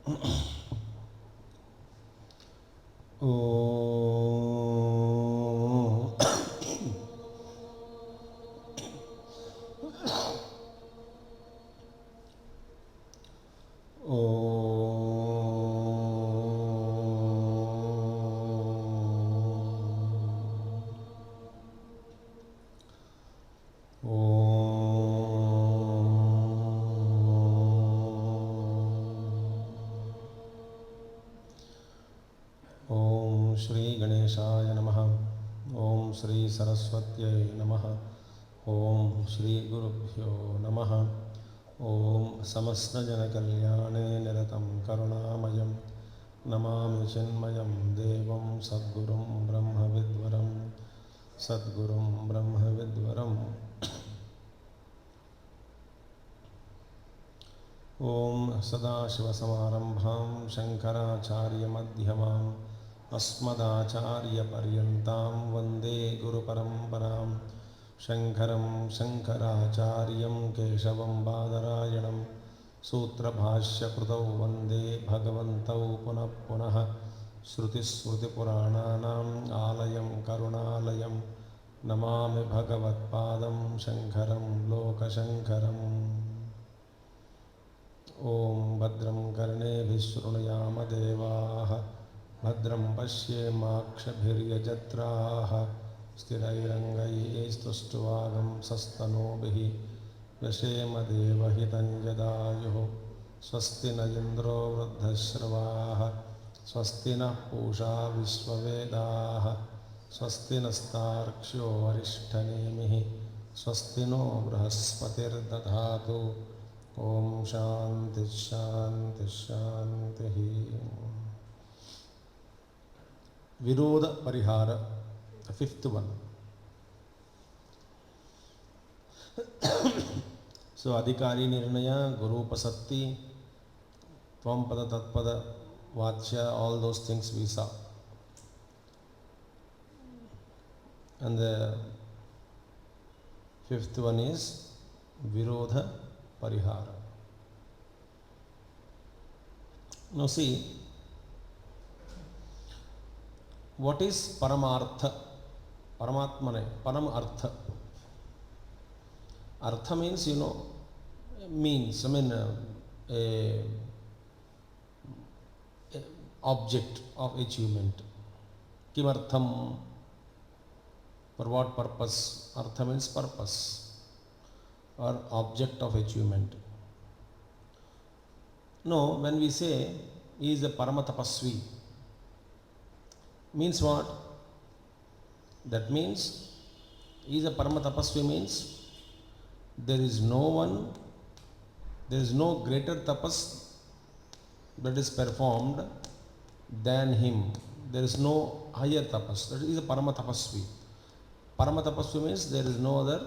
ओम श्री गणेशाय नमः। ओम श्री सरस्वत्यै नमः। ओम श्री गुरुभ्यो नमः। ओम समस्तजनकल्याणे निरतं करुणामयं नमामि चिन्मयं देवं सद्गुरुं ब्रह्मविद्वरं सद्गुरुं ब्रह्मविद्वरम्। ओम सदाशिवसमारम्भां शङ्कराचार्यमध्यमाम् अस्मदाचार्यपर्यन्तां वन्दे गुरुपरम्परां। शङ्करं शङ्कराचार्यं केशवं बादरायणं सूत्रभाष्यकृतौ वन्दे भगवन्तौ पुनः पुनः। श्रुतिस्मृतिपुराणानाम् आलयं करुणालयं नमामि भगवत्पादं शङ्करं लोकशङ्करम्। ओम भद्रं कर्णेभिः शृणुयाम देवाः भद्रं पश्येमाक्षभिर्यजत्राः स्थिरैरङ्गैस्तुष्ट्वागं सस्तनूभिः व्यशेम देवहितं यदायुः। स्वस्ति न इन्द्रो वृद्धश्रवाः स्वस्ति नः पूषा विश्ववेदाः स्वस्ति नस्तार्क्ष्यो वरिष्ठनेमिः स्वस्ति नो बृहस्पतिर्दधातु। ओम शांति शांति शांति। विरोध परिहार, फिफ्थ वन. So अधिकारी निर्णय, गुरुपसत्ति, त्वंपद तत्पद वाच्य, all those things we saw. And the fifth one is virodha parihara. Now see, what is paramartha? Paramatmane, param artha. Artha means, you know, means, I mean, a object of achievement. Kimartham, for what purpose? Artha means purpose or object of achievement. No, when we say he is a paramatapasvi, means what? That means he is a paramatapasvi means there is no one, there is no greater tapas that is performed than him. There is no higher tapas. That is a paramatapasvi. Paramatapasvi means there is no other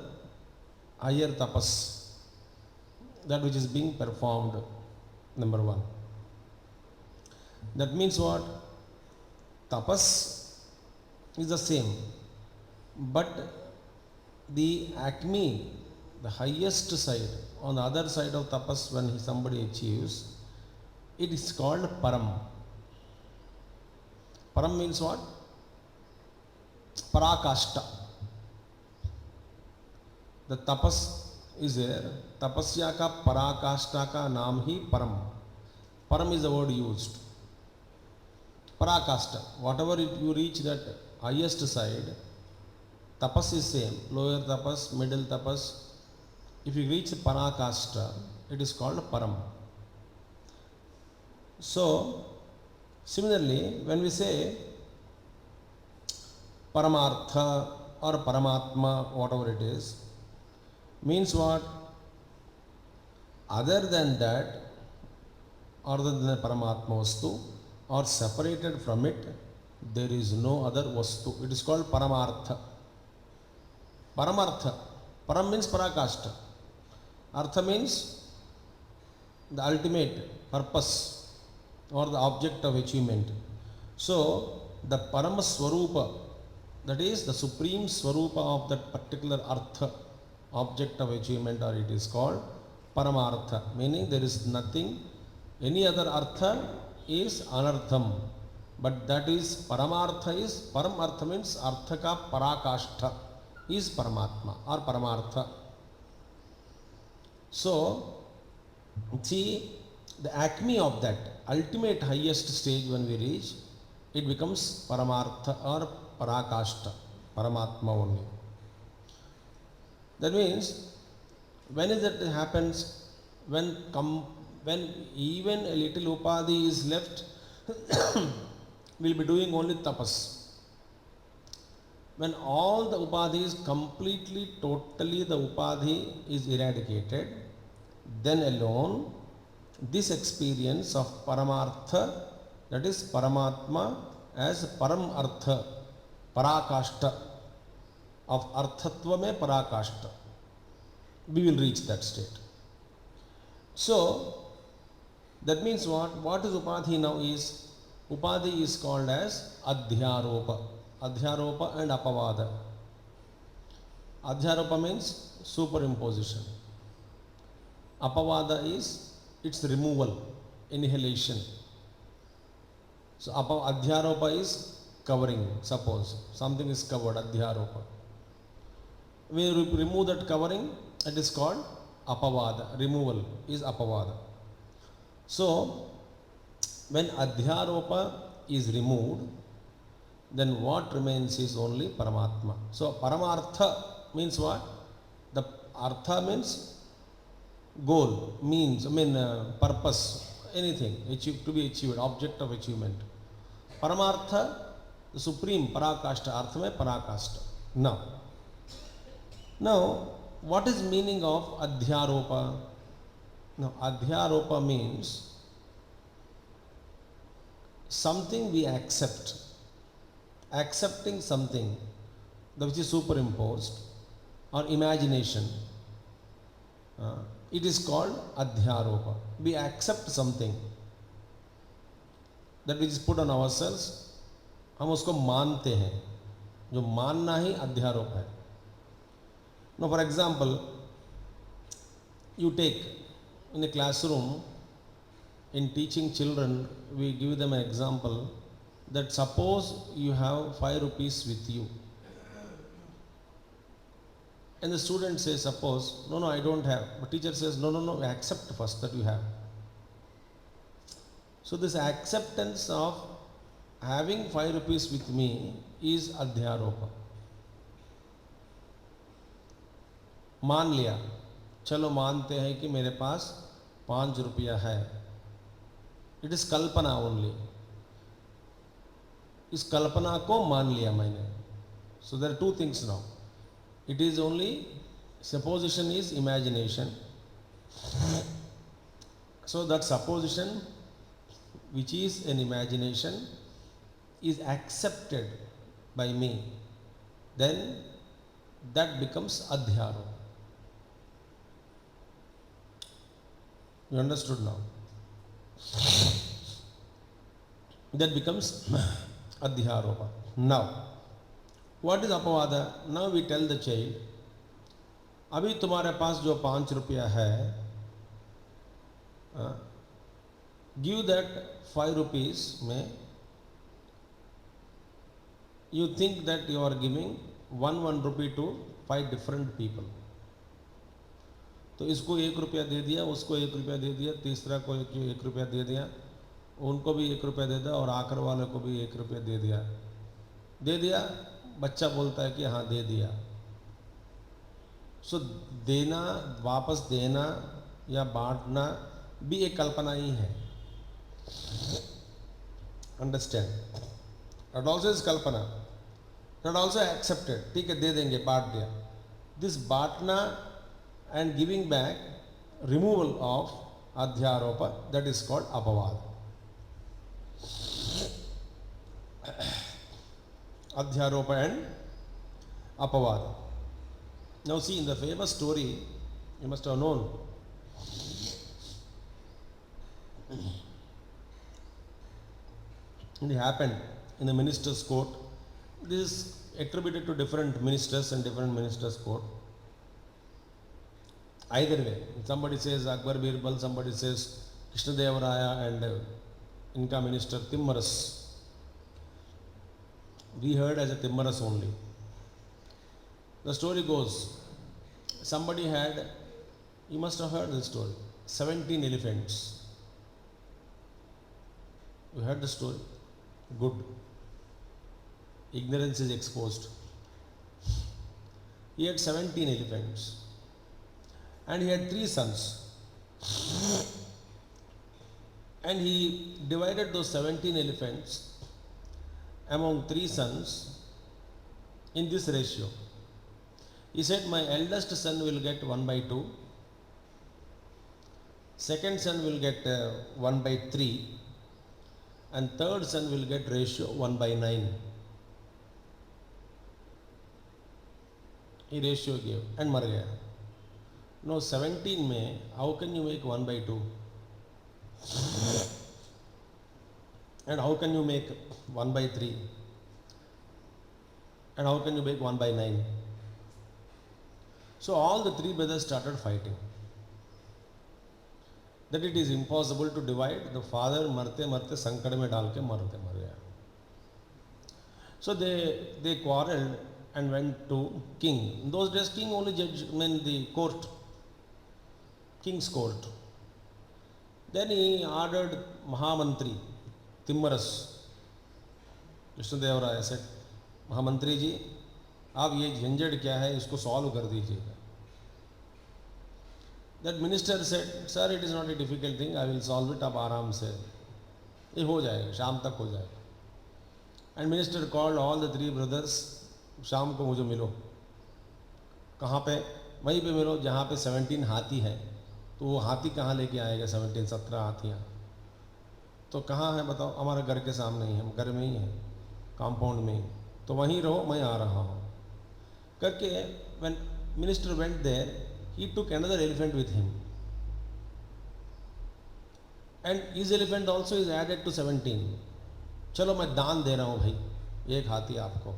higher tapas, that which is being performed, number one. That means what? Tapas is the same, but the acme, the highest side, on the other side of tapas, when somebody achieves, it is called param. Param means what? Parakashta. The tapas is there. Tapasya ka parakashta ka naam hi param. Param is the word used. Parakashta. Whatever you reach that highest side, tapas is same. Lower tapas, middle tapas. If you reach parakashta, it is called param. So, similarly, when we say paramartha or paramatma, whatever it is, means what? Other than that, other than the paramatma vastu, or separated from it, there is no other vastu. It is called paramartha. Paramartha. Param means parakashta. Artha means the ultimate purpose or the object of achievement. So, the Parama Swarupa, that is the supreme Swarupa of that particular Artha, object of achievement, or it is called Paramartha, meaning there is nothing Any other artha is anartham, but that is paramartha is paramartha means artha ka parakashta is paramatma or paramartha. So see, the acme of that ultimate highest stage when we reach, it becomes paramartha or parakashta, paramatma only. That means when is it happens? When even a little upadhi is left, we'll be doing only tapas. When all the upadhi is completely, totally the upadhi is eradicated, then alone this experience of paramartha, that is paramatma as param artha, parakashta, of arthatva mein parakashta, we will reach that state. So that means what is upadhi now is, upadhi is called as adhyaropa. Adhyaropa and apavada. Adhyaropa means superimposition. Apavada is its removal, annihilation. So adhyaropa is covering. Suppose something is covered, adhyaropa. We remove that covering, it is called apavada. Removal is apavada. So when adhyaropa is removed, then what remains is only paramatma. So paramartha means what? The artha means goal, means, purpose, anything to be achieved, object of achievement. Paramartha, the supreme parakashta, artha mein parakashta. Now what is meaning of adhyaropa? Now adhyaropa means something we accept, accepting something which is superimposed, or imagination, it is called adhyaropa. We accept something that which is put on ourselves, हम उसको मानते हैं. जो मानना ही अध्यारोप है. Now for example, you take in a classroom, in teaching children, we give them an example that suppose you have 5 rupees with you, and the student says, suppose, no, I don't have. But teacher says, no, accept first that you have. So this acceptance of having 5 rupees with me is adhyaropa. मान लिया, चलो मानते हैं कि मेरे पास 5 रुपया है. It is कल्पना ओनली. इस कल्पना को मान लिया मैंने. So there are 2 things now. It is only, supposition is imagination. So that supposition, which is an imagination, is accepted by me. Then that becomes adhyaropa. You understood now? That becomes adhyaropa. Now what is apavada? Now we tell the child, अभी तुम्हारे पास जो 5 रुपया है, give that 5 rupees में, you think that you are giving 1 rupee to 5 different people. तो इसको 1 रुपया दे दिया, उसको 1 रुपया दे दिया, तीसरा को 1 रुपया दे दिया, उनको भी 1 रुपया दे दिया, और आखिर वाले को भी 1 रुपया दे दिया. बच्चा बोलता है कि हाँ दे दिया. सो देना, वापस देना या बांटना भी एक कल्पना ही है. अंडरस्टैंड? दैट आल्सो इज कल्पना. That also accepted. ठीक है, दे देंगे, बांट दिया. दिस बांटना and giving back, removal of अध्यारोप, दैट इज कॉल्ड अपवाद. Adhyaropa and apavada. Now see, in the famous story, you must have known, it happened in the minister's court. This is attributed to different ministers and different ministers' court. Either way, somebody says Akbar Birbal, somebody says Krishnadevaraya and Inca minister Timmaras. We heard as a Timmaras only. The story goes, somebody had, you must have heard this story, 17 elephants. You heard the story? Good. Ignorance is exposed. He had 17 elephants and he had 3 sons. And he divided those 17 elephants among 3 sons in this ratio. He said, my eldest son will get 1/2, second son will get 1/3, and third son will get ratio 1/9. He ratio gave and mar gaya. No, 17 में how can you make 1/2? And how can you make 1/3? And how can you make 1/9? So all the 3 brothers started fighting. That it is impossible to divide. The father मरते संकट में डाल के मर गया. So they quarreled and went to king. In those days, king only judged the court, king's court. Then he ordered Mahamantri, Timmaras. Krishnadevaraya said, Mahamantri ji, आप ये झंझट क्या है इसको सॉल्व कर दीजिएगा. That minister said, sir, it is not a difficult thing, I will solve it. आप आराम से, ये हो जाएगा, शाम तक हो जाएगा. And minister called all the 3 brothers, शाम को मुझे मिलो. कहाँ पे? वहीं पे मिलो जहाँ पे 17 हाथी हैं. तो वो हाथी कहाँ लेके आएगा? 17 हाथियाँ. तो कहाँ है बताओ? हमारे घर के सामने ही, हम घर में ही हैं, कंपाउंड में ही. तो वहीं रहो, मैं आ रहा हूँ करके. when minister went there, he took another elephant with him, and his elephant also is added to 17. चलो मैं दान दे रहा हूँ भाई, 1 हाथी आपको.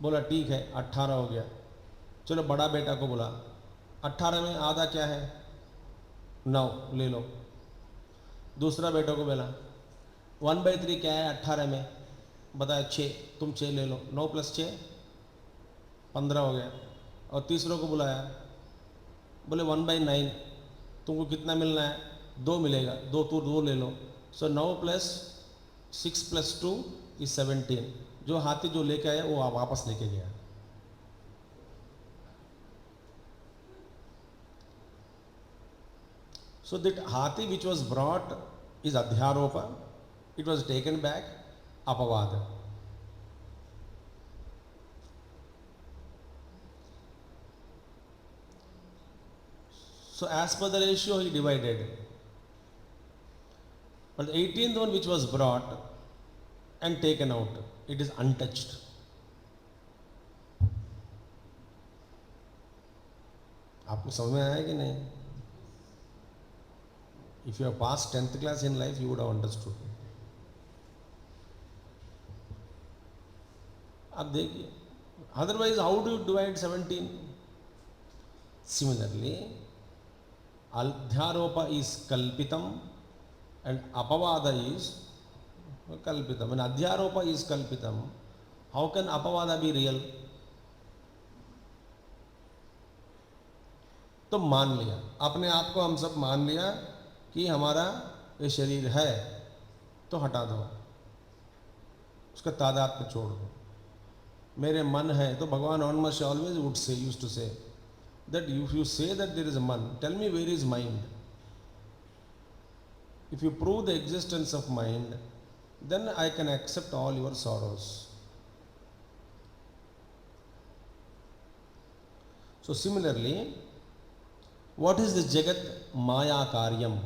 बोला ठीक है, 18 हो गया. चलो बड़ा बेटा को बोला, 18 में आधा क्या है? 9 ले लो. दूसरा बेटा को बोला 1/3 क्या है 18 में? बताया 6, तुम 6 ले लो. 9 + 6 15 हो गया. और तीसरों को बुलाया, बोले 1/9, तुमको कितना मिलना है? 2 मिलेगा. 2 ले लो. सो 9 + 6 + 2 is 17. जो हाथी जो लेके आया वो वापस लेके गया. So that hathi which was brought is adhyaropa, it was taken back apavada. So as per the ratio he divided. But the 18th one which was brought and taken out, it is untouched. आपको समझ में आया कि नहीं? If you have passed 10th class in life, you would have understood. अब देखिए, otherwise how do you divide 17? Similarly, adhyaropa is kalpitam and apavada is kalpitam. When adhyaropa is kalpitam, how can apavada be real? तो मान लिया, अपने आप को हम सब मान लिया कि हमारा ये शरीर है, तो हटा दो, उसका तादाद पे छोड़ दो. मेरे मन है, तो भगवान almost always would say, used to say that if you say that there is a man, tell me where is mind. If you prove the existence of mind, then I can accept all your sorrows. So similarly, what is this Jagat? Maya Karyam.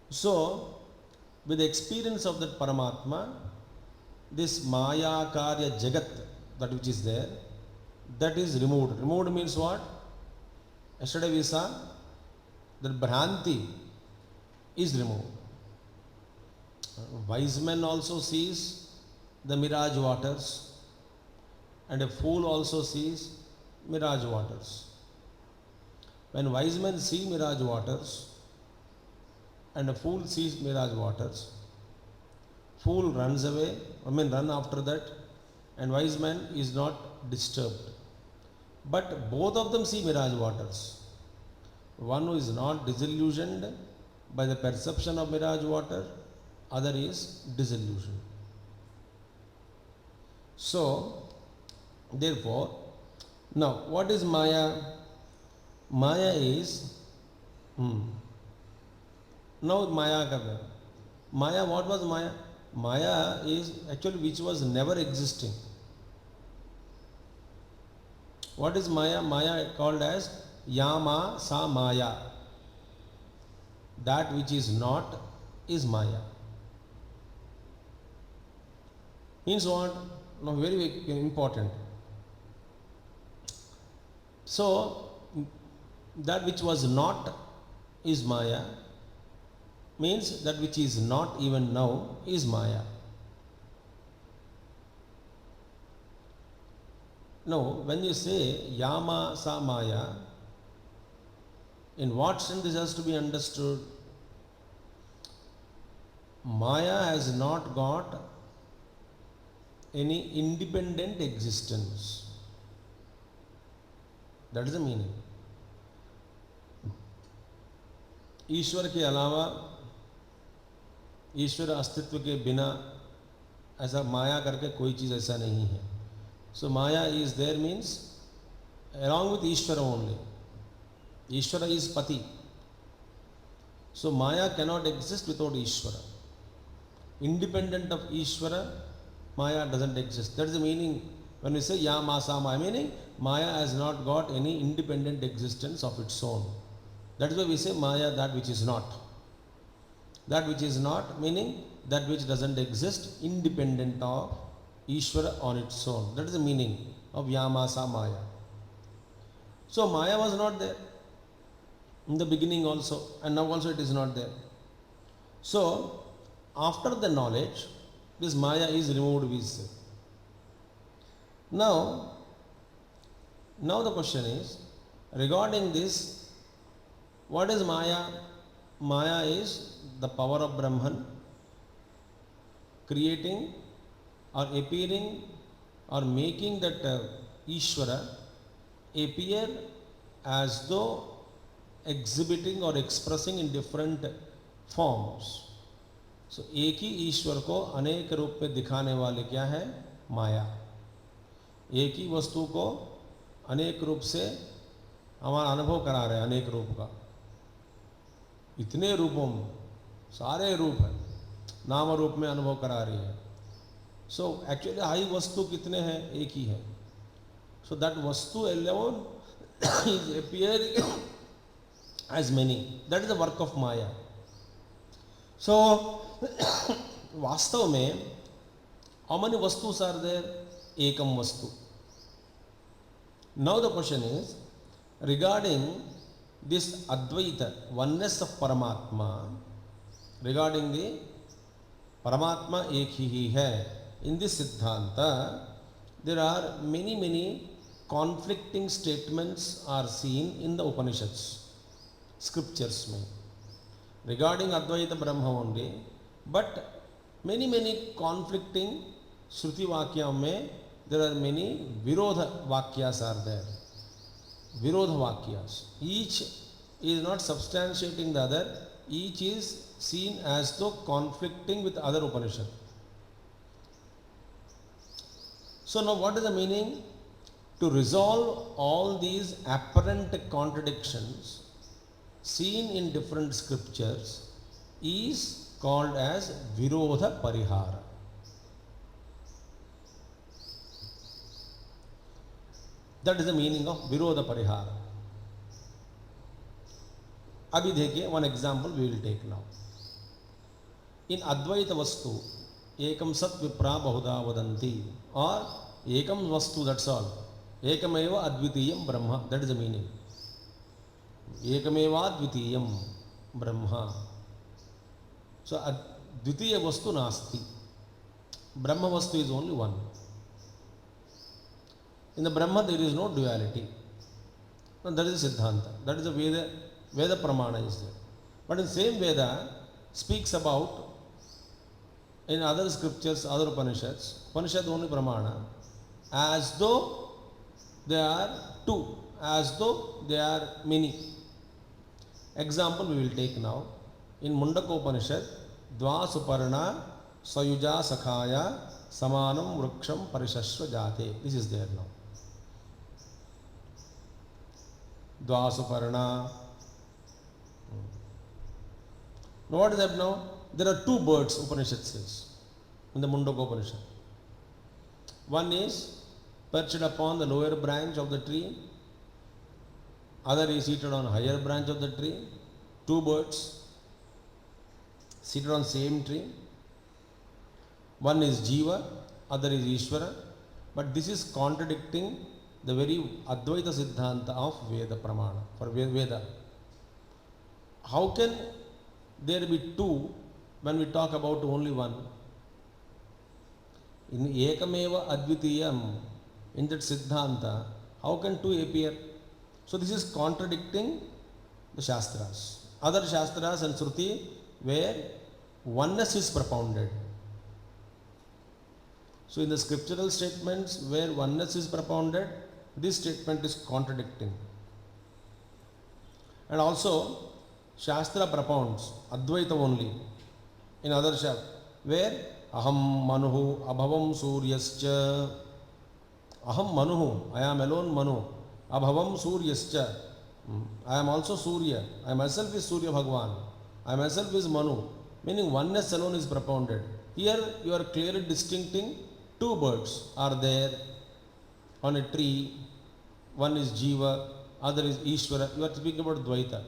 So, with the experience of that Paramatma, this Maya Karya Jagat, that which is there, that is removed. Removed means what? Yesterday we saw that Bhranti is removed. Wise man also sees the mirage waters, and a fool also sees mirage waters. when wise men see mirage waters and a fool sees mirage waters, fool runs away, run after that, and wise man is not disturbed. But both of them see mirage waters. One who is not disillusioned by the perception of mirage water, other is disillusioned. So, therefore, now what is Maya? Maya is, now Maya ka hai. Maya, what was Maya? Maya is actually which was never existing. What is Maya? Maya called as Yama Sa Maya. That which is not is Maya. Means what? No, very, very important. So, that which was not is Maya, means that which is not even now is Maya. Now, when you say Yama Sa Maya, in what sense this has to be understood? Maya has not got any independent existence. That is the meaning. ईश्वर के अलावा, ईश्वर अस्तित्व के बिना ऐसा माया करके कोई चीज़ ऐसा नहीं है. So Maya is there means along with Ishvara only. Ishvara is Pati. So Maya cannot exist without Ishvara. Independent of Ishvara, Maya doesn't exist. That is the meaning when we say Yama Sa Maya, meaning Maya has not got any independent existence of its own. That is why we say Maya, that which is not. That which is not meaning that which doesn't exist independent of Ishvara on its own. That is the meaning of Yama Sa Maya. So Maya was not there in the beginning also, and now also it is not there. So after the knowledge, this Maya is removed, we say. Now the question is, regarding this, what is Maya? Maya is the power of Brahman creating or appearing or making that Ishvara appear as though exhibiting or expressing in different forms. So एक ही ईश्वर को अनेक रूप में दिखाने वाले क्या है? माया. एक ही वस्तु को अनेक रूप से हमारा अनुभव करा रहे हैं, अनेक रूप का. इतने रूपों में सारे रूप है, नाम रूप में अनुभव करा रही है. सो एक्चुअली आई वस्तु कितने हैं? एक ही है. सो दैट वस्तु alone is appearing as many. That is the work of Maya. So वास्तव में how many vastus are there? Ekam vastu. Now the question is regarding this Advaita, oneness of Paramatma, regarding the Paramatma ek hi hai. In this Siddhanta, there are many conflicting statements are seen in the Upanishads, scriptures mein, regarding Advaita Brahma only, but many conflicting Shruti Vakyam mein, there are many Virodha Vakyas are there. Virodha Vakyas. Each is not substantiating the other, each is seen as though conflicting with other Upanishad. So now what is the meaning? To resolve all these apparent contradictions seen in different scriptures is called as Virodha Parihara. That is the meaning of Virodha Parihara. Abhi dekhiye, one example we will take now. In Advaita Vastu, Ekam Sat Vipra Bahuda Vadanti, or Ekam Vastu, that's all. Ekameva Advitiyam Brahma, that is the meaning. Ekameva Advitiyam Brahma. So Advitiya Vastu Nasti. Brahma Vastu is only one. In the Brahma there is no duality. And that is the Siddhanta. That is the Veda Pramana is there. But in the same Veda speaks about, in other scriptures, other Upanishad only Pramana, as though they are two, as though they are many. Example we will take now. In Mundaka Upanishad, Dva Suparna Sayuja Sakhaya Samanam Vruksham Parishashva Jate. This is there now. Dva Suparna. Now what is that now? There are two birds, Upanishad says, in the Mundaka Upanishad. One is perched upon the lower branch of the tree, other is seated on higher branch of the tree. Two birds seated on same tree. One is Jiva, other is Ishvara. But this is contradicting the very Advaita Siddhanta of Veda Pramana, for Veda. How can there be two when we talk about only one? In Ekameva Advitiyam, in that Siddhanta, how can two appear? So this is contradicting the Shastras. Other Shastras and Shruti where oneness is propounded. So in the scriptural statements where oneness is propounded, this statement is contradicting. And also Shastra propounds Advaita only. In other Shastra, where Aham Manuhu Abhavam Suryascha. Aham Manuhu, I am alone Manu. Abhavam Suryascha. I am also Surya. I myself is Surya Bhagwan. I myself is Manu. Meaning oneness alone is propounded. Here you are clearly distincting two birds are there on a tree. One is Jiva, other is Ishvara. You are speaking about Dvaita.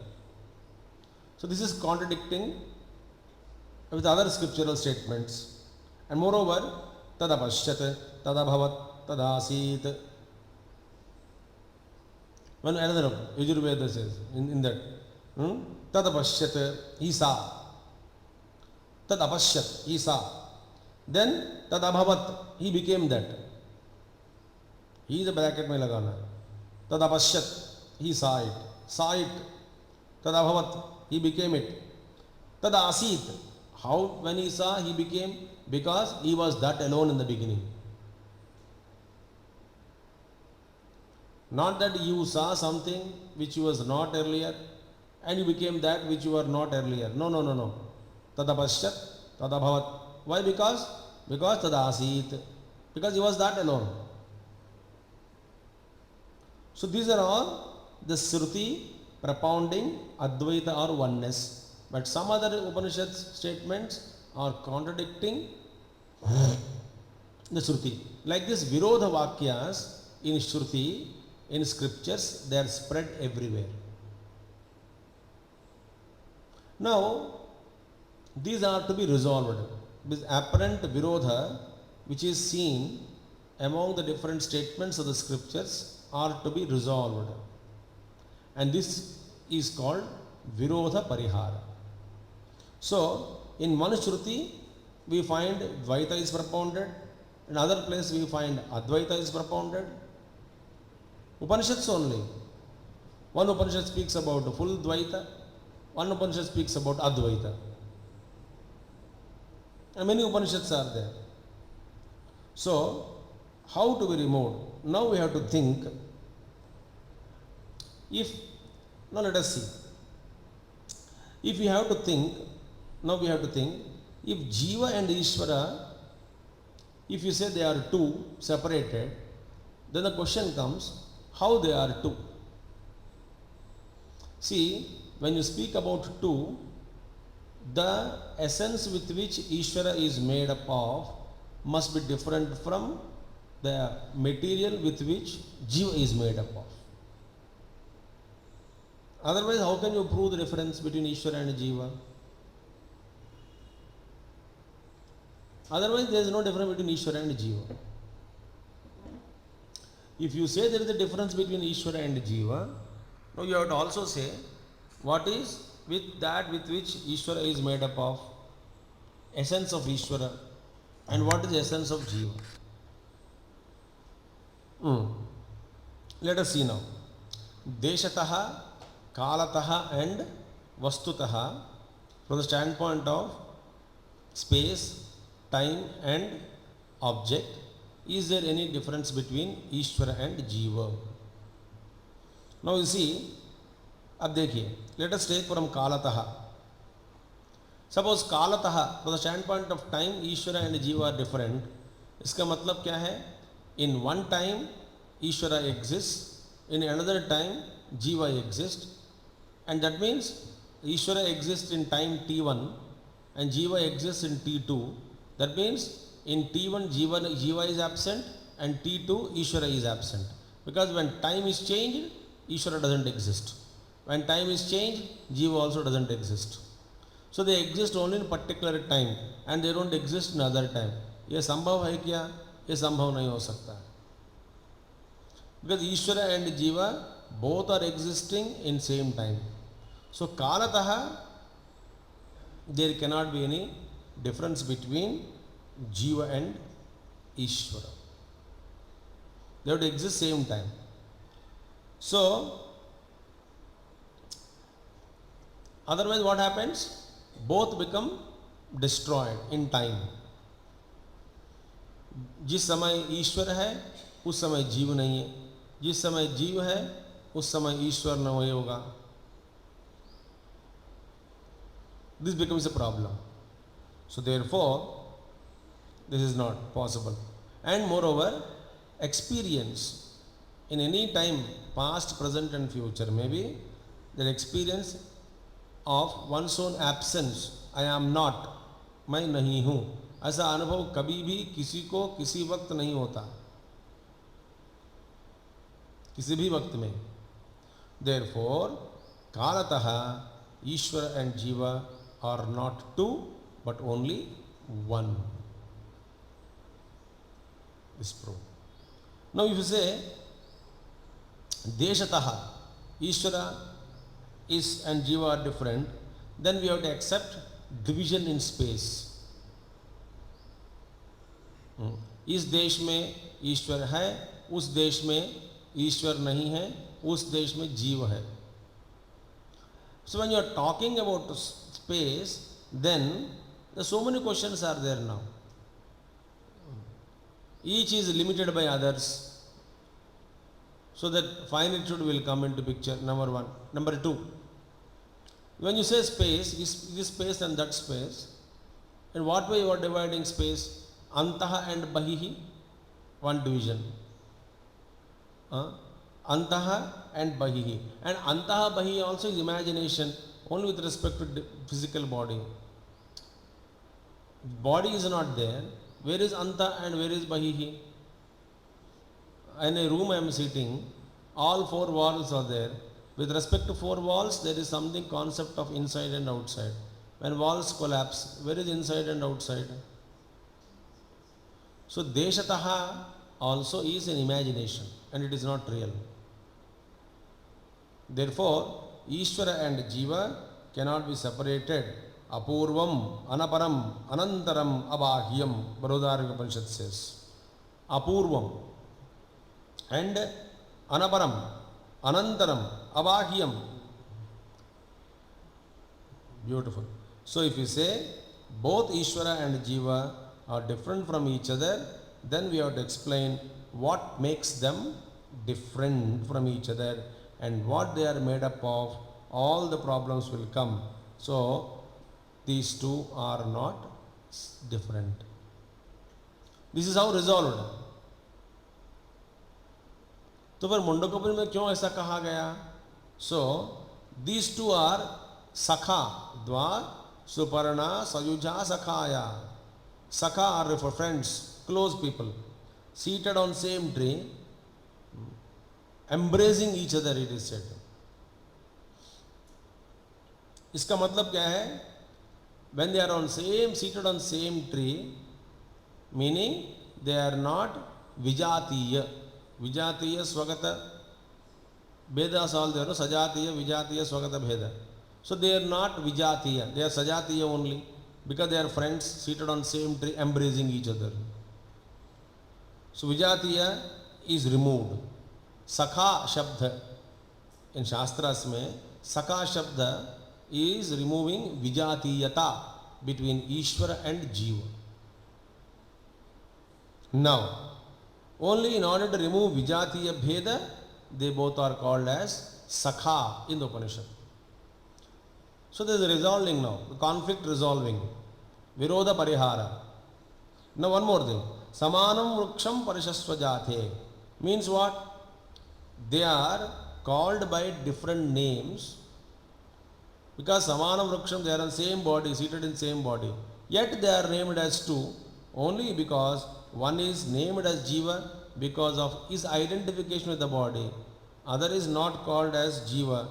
So this is contradicting with other scriptural statements. And moreover, Tadapashyat, Tadabhavat, Tadasit. One another Yajurveda says in that. Tadapashyat, he saw. Tadapashyat, he saw. Then Tadabhavat, he became that. He is a bracket mein lagana. Tadapashyat, he saw it. Saw it. Tadabhavat, he became it. Tadasit, how when he saw he became? Because he was that alone in the beginning. Not that you saw something which you was not earlier and you became that which you were not earlier. No. Tadapashyat, Tadabhavat. Why? Because Tadasit. Because he was that alone. So these are all the Shruti propounding Advaita or oneness. But some other Upanishad statements are contradicting the Shruti. Like this Virodha Vakyas in Shruti, in scriptures, they are spread everywhere. Now, these are to be resolved. This apparent Virodha, which is seen among the different statements of the scriptures, are to be resolved. And this is called Virodha Parihara. So, in one Shruti, we find Dvaita is propounded. In other place, we find Advaita is propounded. Upanishads only. One Upanishad speaks about full Dvaita. One Upanishad speaks about Advaita. And many Upanishads are there. So, how to be removed? Now we have to think. Now let us see. If we have to think, if Jiva and Ishvara, if you say they are two separated, then the question comes, how they are two? See, when you speak about two, the essence with which Ishvara is made up of must be different from the material with which Jiva is made up of. Otherwise, how can you prove the difference between Ishvara and Jiva? Otherwise, there is no difference between Ishvara and Jiva. If you say there is a difference between Ishvara and Jiva, now you have to also say what is with that with which Ishvara is made up of, essence of Ishvara, and what is the essence of Jiva. Let us see now. deshatah, kalatah and vastutah, from the standpoint of space, time and object, is there any difference between Ishvara and Jiva? Now you see, अब देखिए, let us take from kalatah. Suppose kalatah, from the standpoint of time, Ishvara and Jiva are different. इसका मतलब क्या है? In one time, Ishvara exists. In another time, Jiva exists. And that means Ishvara exists in time T1 and Jiva exists in T2. That means in T1 Jiva is absent and T2 Ishvara is absent. Because when time is changed, Ishvara doesn't exist. When time is changed, Jiva also doesn't exist. So they exist only in particular time and they don't exist in other time. ये संभव है क्या? ये संभव नहीं हो सकता. Because Ishvara and Jiva both are existing in same time. So kalatah, there cannot be any difference between Jiva and Ishvara. They have to exist same time. So otherwise what happens? Both become destroyed in time. जिस समय ईश्वर है उस समय जीव नहीं है, जिस समय जीव है उस समय ईश्वर नहीं होगा. This becomes a problem. So therefore this is not possible. And moreover, experience in any time, past, present and future, maybe the experience of one's own absence, I am not, मैं नहीं हूँ, ऐसा अनुभव कभी भी किसी को किसी वक्त नहीं होता, किसी भी वक्त में. Therefore, kalatah, Ishvara and Jiva are not two but only one. This proved. Now if you say deshatah, Ishvara is and Jiva are different, then we have to accept division in space. इस देश में ईश्वर है, उस देश में ईश्वर नहीं है, उस देश में जीव है. So when you are talking about space, then so many questions are there now. Each is limited by others, so that finitude will come into picture, number one. Number two, when you say space, is this space and that space, in what way you are dividing space? Antaha and Bahihi, one division. Antaha and Bahihi. And Antaha Bahihi also is imagination, only with respect to physical body. Body is not there. Where is Anta and where is Bahihi? In a room I am sitting, all four walls are there. With respect to four walls, there is something concept of inside and outside. When walls collapse, where is inside and outside? So deshatah also is an imagination and it is not real. Therefore, Ishvara and Jiva cannot be separated. Apurvam, anaparam, anantaram, abahyam, Barodarika Upanishad says. Apurvam and anaparam, anantaram, abahyam. Beautiful. So if you say both Ishvara and Jiva are different from each other, then we have to explain what makes them different from each other and what they are made up of. All the problems will come. So these two are not different. This is how resolved. तो फिर मुंडकोपनिषद में क्यों ऐसा कहा गया? So these two are sakha, dva, suparna, sayuja, sakhaya. Sakha are for friends, close people, seated on same tree, embracing each other, it is said. इसका मतलब क्या है? When they are on same, seated on same tree, meaning they are not vijatiya. Vijatiya, swagata, Vedas all there, no? Sajatiya, vijatiya, swagata, bheda. So they are not vijatiya, they are sajatiya only, because they are friends seated on same tree, embracing each other. So vijatiya is removed. Sakha shabda In Shastras में Saka Shabda is removing Vijatiyata between Ishvara and Jiva. Now, only in order to remove Vijatiya Bheda, they both are called as Sakha in the Upanishad. So there is a resolving now, conflict resolving, Virodha Parihara. Now one more thing, Samanam Vruksham Parishasvajate means what? They are called by different names because Samanam Vruksham, they are in same body, seated in same body. Yet they are named as two only because one is named as Jiva because of his identification with the body. Other is not called as Jiva,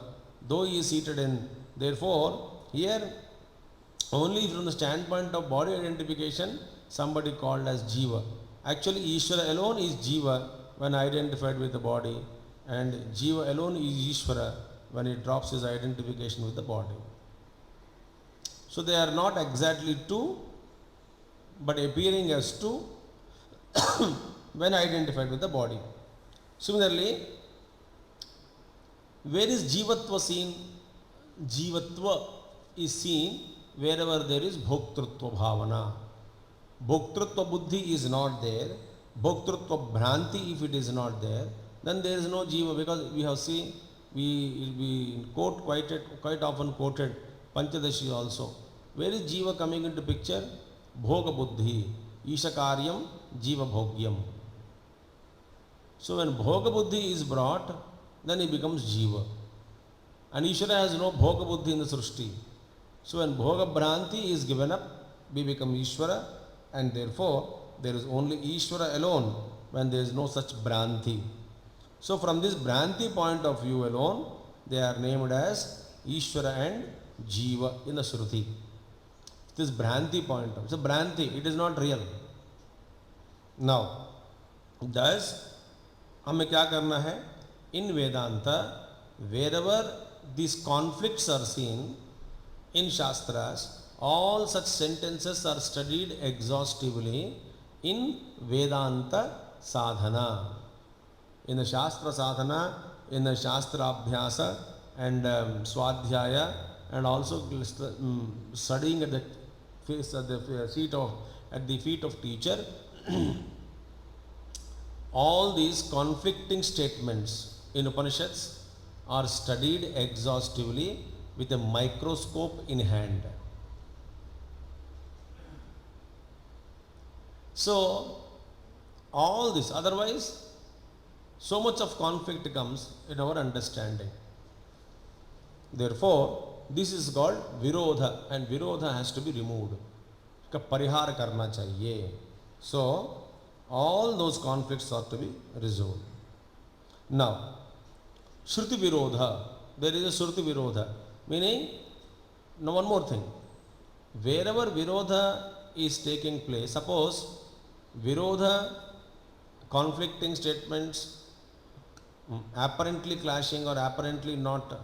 though he is seated in. Therefore, here only from the standpoint of body identification, somebody called as Jiva. Actually, Ishvara alone is Jiva when identified with the body, and Jiva alone is Ishvara when he drops his identification with the body. So they are not exactly two, but appearing as two when identified with the body. Similarly, where is Jivatva seen? Jivatva is seen wherever there is Bhoktrutva Bhavana. Bhoktrutva Buddhi is not there. Bhoktrutva Bhranti, if it is not there, then there is no Jiva, because we have seen, we quote quite often quoted Panchadashi also. Where is Jiva coming into picture? Bhoga Buddhi, Ishakaryam, Jiva Bhogyam. So when Bhoga Buddhi is brought, then he becomes Jiva. And Ishvara has no Bhoga Buddhi in the Srishti. So when Bhoga Bhranti is given up, we become Ishvara, and therefore there is only Ishvara alone when there is no such Bhranti. So from this Bhranti point of view alone, they are named as Ishvara and Jiva in the Shruti. This Bhranti point of, it's a Bhranti, it is not real. Now, thus, हमें क्या करना है? In Vedanta, wherever these conflicts are seen in Shastras, all such sentences are studied exhaustively in Vedanta sadhana. In the Shastra sadhana, in the Shastra abhyasa and swadhyaya, and also studying at the feet of teacher, all these conflicting statements in Upanishads are studied exhaustively with a microscope in hand. So, all this, otherwise, so much of conflict comes in our understanding. Therefore, this is called Virodha, and Virodha has to be removed. Ka parihara karna chahiye. So, all those conflicts are to be resolved. Now, Shruti Virodha, there is a Shruti Virodha, meaning, now one more thing, wherever Virodha is taking place, suppose Virodha, conflicting statements, apparently clashing or apparently not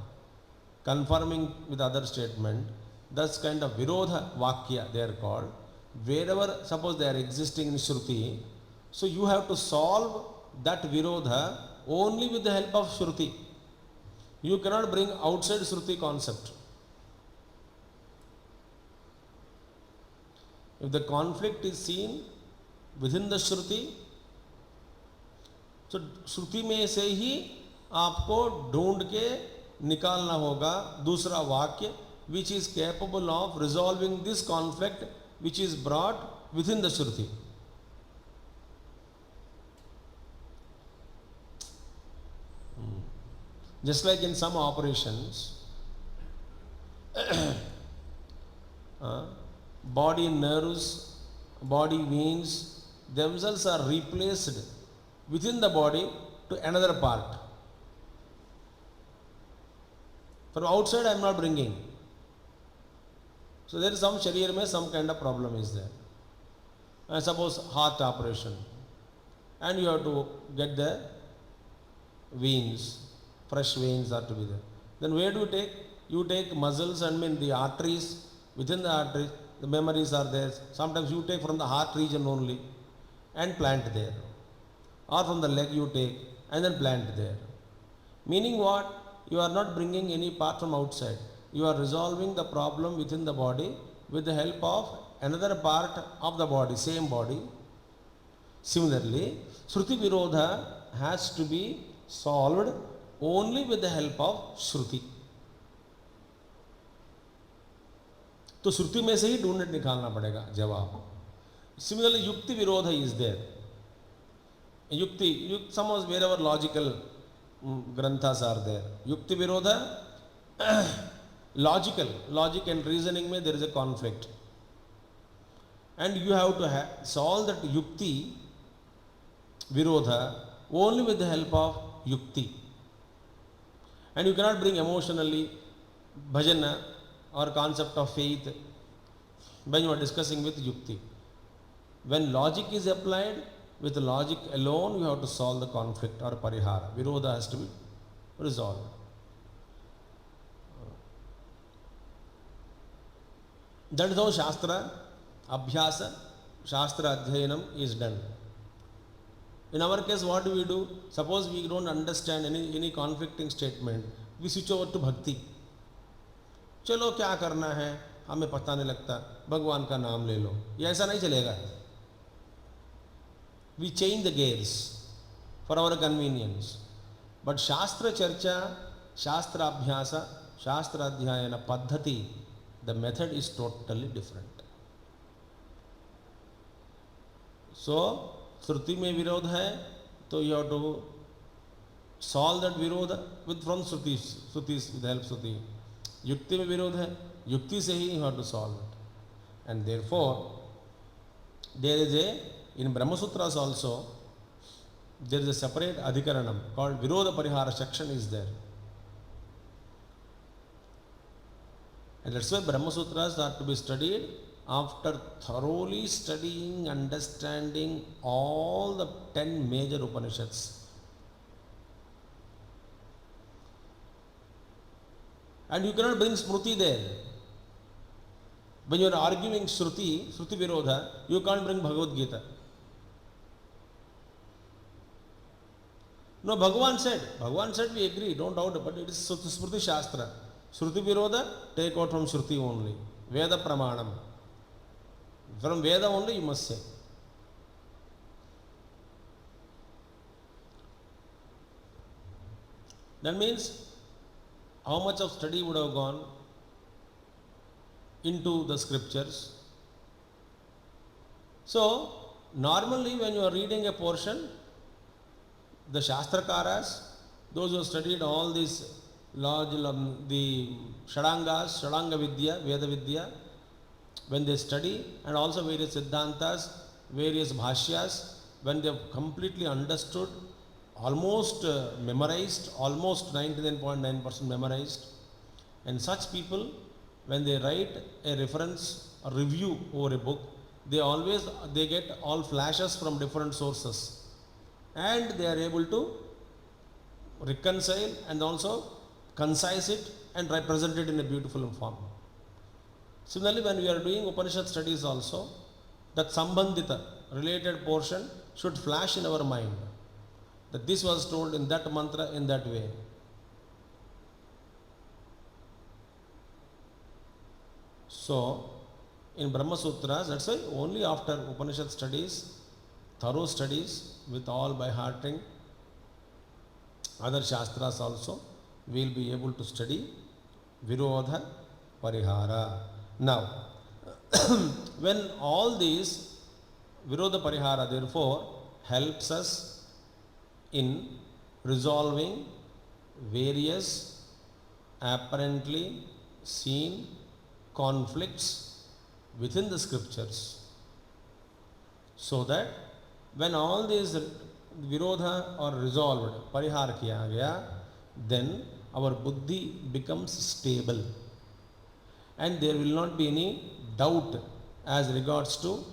conforming with other statement, thus kind of Virodha Vakya they are called, wherever suppose they are existing in Shruti, so you have to solve that Virodha only with the help of Shruti. You cannot bring outside Shruti concept. If the conflict is seen within the Shruti, तो श्रुति में से ही आपको ढूंढ के निकालना होगा दूसरा वाक्य which is capable of resolving this conflict which is brought within the Shruti. Just like in some operations, body nerves, body veins themselves are replaced within the body to another part. From outside I am not bringing. So there is some sharir mein some kind of problem is there. And suppose heart operation, and you have to get the veins, fresh veins are to be there. Then where do you take? You take muscles and mean the arteries, within the arteries, the memories are there. Sometimes you take from the heart region only and plant there. Or from the leg you take and then plant there. Meaning what? you are not bringing any part from outside. You are resolving the problem within the body with the help of another part of the body, same body. Similarly, Shruti Virodha has to be solved only with the help of Shruti. तो श्रुति में से ही ढूंढ निकालना पड़ेगा जवाब. Similarly, Yukti Virodha is there. Yukti, suppose wherever logical granthas are there, Yukti Virodha, logic and reasoning में there is a conflict, and you have to solve that Yukti Virodha only with the help of Yukti, and you cannot bring emotionally bhajana or concept of faith when you are discussing with Yukti. When logic is applied, with logic alone you have to solve the conflict or parihara. Virodha has to be resolved. That is how Shastra Abhyasa, Shastra Adhyayanam is done. In our case, what do we do? Suppose we don't understand any conflicting statement, we switch over to Bhakti. चलो क्या करना है हमें पता नहीं लगता, भगवान का नाम ले लो. ये ऐसा नहीं चलेगा. We change the gears for our convenience. But Shastra Charcha, Shastra Abhyasa, Shastra Adhyayana Paddhati, the method is totally different. So, Shruti में विरोध है तो you have to solve that virodha from Shrutis with the help of Shruti. Yukti में विरोध है, युक्ति से ही you have to solve it. And therefore, there is in Brahma Sutras also, there is a separate adhikaranam called Virodha Parihara section is there. And that's why Brahma Sutras are to be studied after thoroughly studying, understanding all the 10 major Upanishads. And you cannot bring Smruti there. When you are arguing Shruti Virodha, you can't bring Bhagavad Gita. No, Bhagavan said we agree, don't doubt it, but it is Smruti Shastra. Shruti Virodha, take out from Shruti only. Veda Pramanam. From Veda only you must say. That means how much of study would have gone into the scriptures. So, normally when you are reading a portion, the Shastrakaras, those who have studied all these the Shadangas, Shadanga Vidya, Veda Vidya, when they study, and also various Siddhantas, various Bhashyas, when they have completely understood, almost memorized, almost 99.9% memorized, and such people, when they write a reference, a review over a book, they get all flashes from different sources, and they are able to reconcile and also concise it and represent it in a beautiful form. Similarly, when we are doing Upanishad studies also, that Sambandita, related portion should flash in our mind, that this was told in that mantra in that way. So, in Brahma Sutras, that's why only after Upanishad studies, thorough studies with all by hearting, other Shastras also, we will be able to study Virodha Parihara. Now, when all these Virodha Parihara therefore helps us in resolving various apparently seen conflicts within the scriptures, so that when all these Virodha are resolved, Parihara kiya gaya, then our buddhi becomes stable and there will not be any doubt as regards to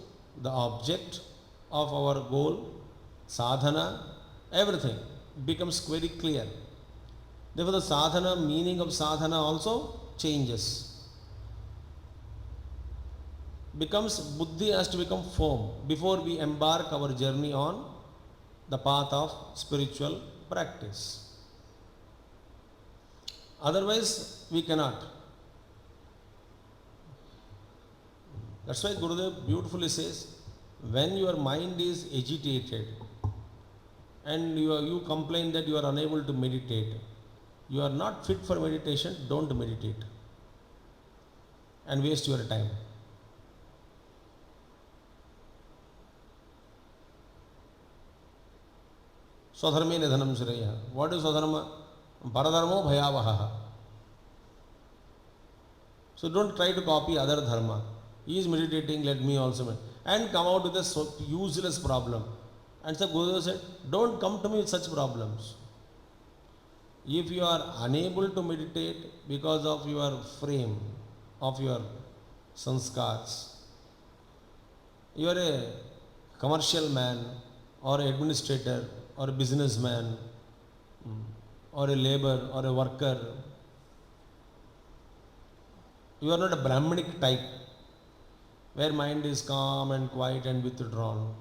the object of our goal, sadhana, everything becomes very clear. Therefore, the sadhana, meaning of sadhana also changes. Buddhi has to become firm before we embark our journey on the path of spiritual practice. Otherwise, we cannot. That's why Gurudev beautifully says, when your mind is agitated and you complain that you are unable to meditate, you are not fit for meditation, don't meditate and waste your time. Swadharme nidhanam shreya. What is Swadharma? Paradharmo bhayavaha. So don't try to copy other dharma. He is meditating, let me also meditate. And come out with a useless problem. And so Gurudev said, don't come to me with such problems. If you are unable to meditate because of your frame, of your sanskars, you are a commercial man or administrator or a businessman or a labor or a worker, you are not a Brahmanic type where mind is calm and quiet and withdrawn.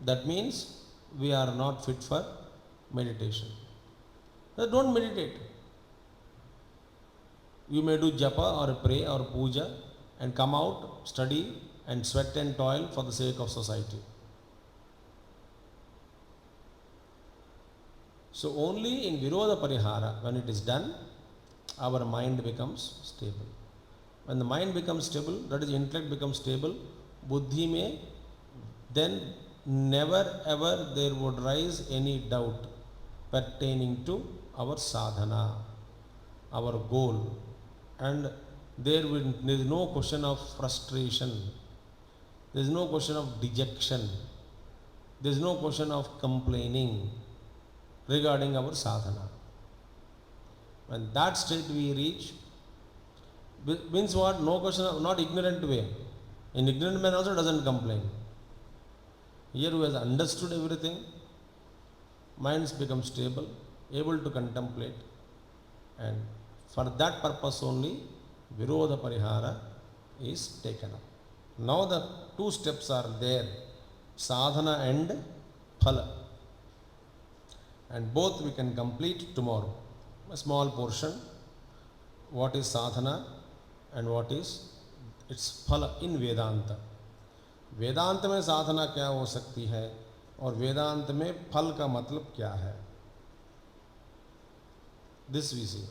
That means we are not fit for meditation. So don't meditate. You may do japa or pray or puja and come out, study and sweat and toil for the sake of society. So only in Virodha Parihara, when it is done, our mind becomes stable. When the mind becomes stable, that is intellect becomes stable, buddhi may, then never ever there would rise any doubt pertaining to our sadhana, our goal, and there is no question of frustration, there is no question of dejection, there is no question of complaining regarding our sadhana. When that state we reach, means what? No question of, not ignorant way. An ignorant man also doesn't complain. Here who has understood everything, minds become stable, able to contemplate, and for that purpose only Virodha Parihara is taken up. Now the two steps are there, sadhana and phala, and both we can complete tomorrow. A small portion, what is sadhana and what is its phala in Vedanta. वेदांत में साधना क्या हो सकती है और वेदांत में फल का मतलब क्या है, this we see.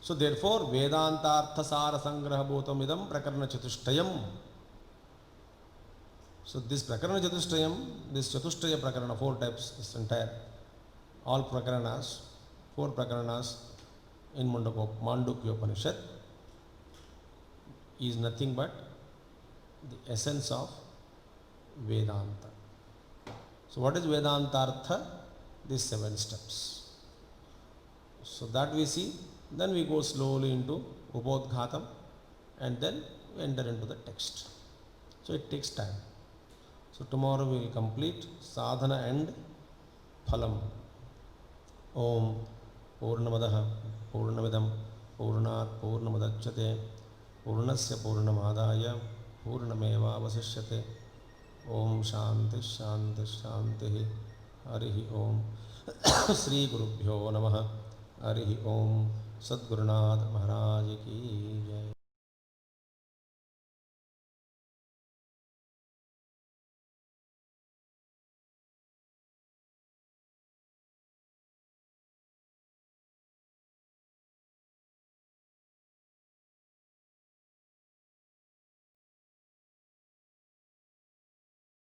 So therefore Vedantartha Sara Sangraha बोधमिदं प्रकरण चतुष्टयम. सो दिस प्रकरण चतुष्टयम, दिस चतुष्टय प्रकरण, 4 types, this entire, all prakaranas, 4 prakaranas in Mandukya Upanishad is nothing but the essence of Vedanta. So what is Vedantartha? These 7 steps. So that we see, then we go slowly into Upodghatam and then we enter into the text. So it takes time. So tomorrow we will complete sadhana and phalam. Om Purnamadaha Purnamidam Purnat Purnamadachyate Purnasya Purnamadaya Purnameva Vasishyate. Om Shanti Shanti Shanti. Harihi Om. Sri Gurubhyo Namaha. Harihi Om. Sadgurunath Maharaj